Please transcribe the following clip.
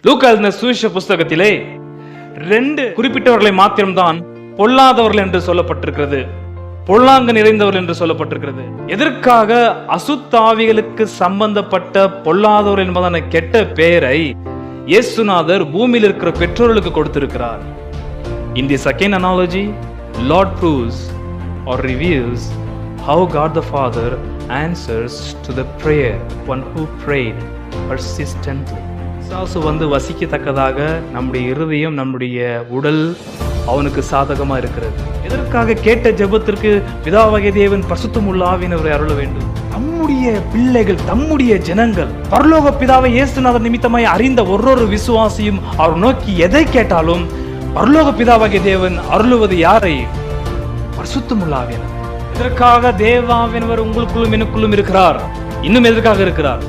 லூக்கா எழுதின சுவிசேஷ புஸ்தகத்திலே 2 குறிப்பிட்டவர்களை மாத்திரம்தான் பொல்லாதவர்கள் என்று சொல்லப்பட்டிருக்கிறது, பொல்லாங்கு நிறைந்தவர்கள் என்று சொல்லப்பட்டிருக்கிறது. எதற்காக அசுத்தாவிகளுக்கு சம்பந்தப்பட்ட பொல்லாதவர் என்பதான கெட்ட பெயரை இயேசுநாதர் பூமியில் இருக்கிற பெற்றோர்களுக்கு கொடுத்திருக்கிறார். In the second analogy, Lord proves or reveals how God the Father answers to the prayer one who prayed persistently. பிசாசு வசிக்கத்தக்கதாக நம்முடைய இருதயம், நம்முடைய உடல் அவனுக்கு சாதகமா இருக்கிறது. எதற்காக கேட்ட ஜெபத்திற்கு பிதாவாகிய தேவன் பரிசுத்தமுள்ள ஆவியானவரை அருள வேண்டும்? நம்முடைய பிள்ளைகள், நம்முடைய ஜனங்கள் பரலோக பிதாவை இயேசுநாதர் நிமித்தமாய் அறிந்த ஒரு விசுவாசியும் அவர் நோக்கி எதை கேட்டாலும் பரலோக பிதாவாகிய தேவன் அருளுவது யாரை? பரிசுத்தமுள்ள ஆவியானவர். எதற்காக தேவாவியானவர் உங்களுக்குள்ளும் எனக்குள்ளும் இருக்கிறார்? இன்னும் எதற்காக இருக்கிறார்?